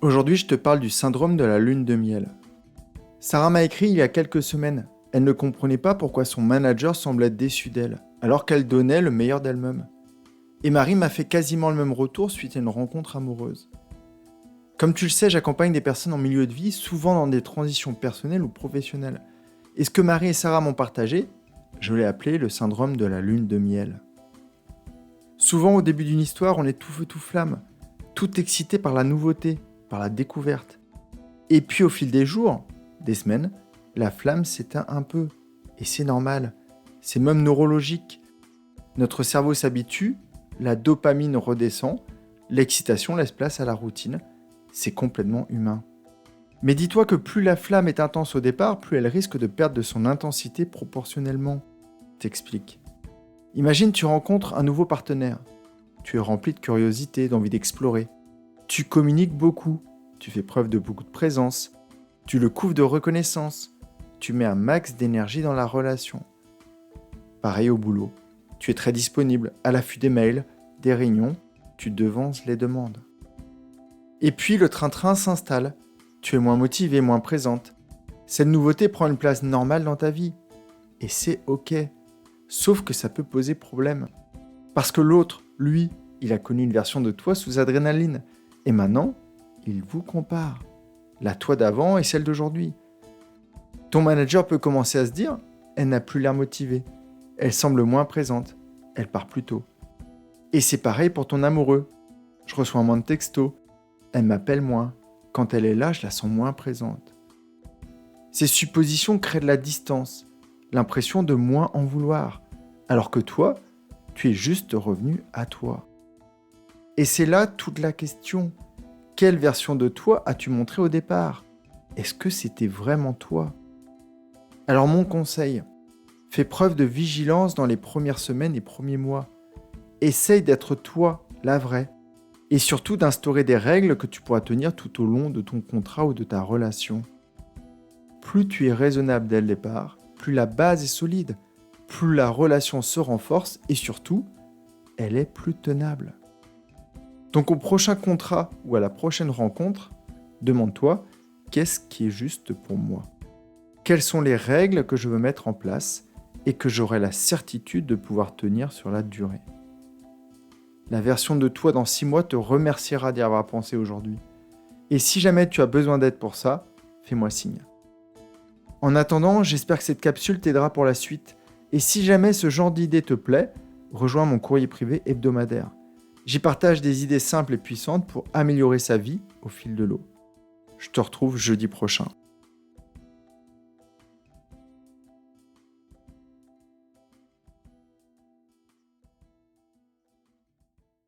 Aujourd'hui, je te parle du syndrome de la lune de miel. Sarah m'a écrit il y a quelques semaines. Elle ne comprenait pas pourquoi son manager semblait déçu d'elle, alors qu'elle donnait le meilleur d'elle-même. Et Marie m'a fait quasiment le même retour suite à une rencontre amoureuse. Comme tu le sais, j'accompagne des personnes en milieu de vie, souvent dans des transitions personnelles ou professionnelles. Et ce que Marie et Sarah m'ont partagé, je l'ai appelé le syndrome de la lune de miel. Souvent, au début d'une histoire, on est tout feu tout flamme, tout excité par la nouveauté, par la découverte. Et puis au fil des jours, des semaines, la flamme s'éteint un peu. Et c'est normal, c'est même neurologique. Notre cerveau s'habitue, la dopamine redescend, l'excitation laisse place à la routine. C'est complètement humain. Mais dis-toi que plus la flamme est intense au départ, plus elle risque de perdre de son intensité proportionnellement. T'explique. Imagine tu rencontres un nouveau partenaire. Tu es rempli de curiosité, d'envie d'explorer. Tu communiques beaucoup, tu fais preuve de beaucoup de présence, tu le couvres de reconnaissance, tu mets un max d'énergie dans la relation. Pareil au boulot, tu es très disponible, à l'affût des mails, des réunions, tu devances les demandes. Et puis le train-train s'installe, tu es moins motivé, moins présente. Cette nouveauté prend une place normale dans ta vie. Et c'est ok, sauf que ça peut poser problème. Parce que l'autre, lui, il a connu une version de toi sous adrénaline. Et maintenant, il vous compare. La toi d'avant et celle d'aujourd'hui. Ton manager peut commencer à se dire, elle n'a plus l'air motivée. Elle semble moins présente. Elle part plus tôt. Et c'est pareil pour ton amoureux. Je reçois moins de textos. Elle m'appelle moins. Quand elle est là, je la sens moins présente. Ces suppositions créent de la distance, l'impression de moins en vouloir, alors que toi, tu es juste revenu à toi. Et c'est là toute la question. Quelle version de toi as-tu montré au départ ? Est-ce que c'était vraiment toi ? Alors mon conseil, fais preuve de vigilance dans les premières semaines et premiers mois. Essaye d'être toi, la vraie. Et surtout d'instaurer des règles que tu pourras tenir tout au long de ton contrat ou de ta relation. Plus tu es raisonnable dès le départ, plus la base est solide, plus la relation se renforce et surtout, elle est plus tenable. Donc au prochain contrat ou à la prochaine rencontre, demande-toi qu'est-ce qui est juste pour moi ? Quelles sont les règles que je veux mettre en place et que j'aurai la certitude de pouvoir tenir sur la durée ? La version de toi dans 6 mois te remerciera d'y avoir pensé aujourd'hui. Et si jamais tu as besoin d'aide pour ça, fais-moi signe. En attendant, j'espère que cette capsule t'aidera pour la suite. Et si jamais ce genre d'idée te plaît, rejoins mon courrier privé hebdomadaire. J'y partage des idées simples et puissantes pour améliorer sa vie au fil de l'eau. Je te retrouve jeudi prochain.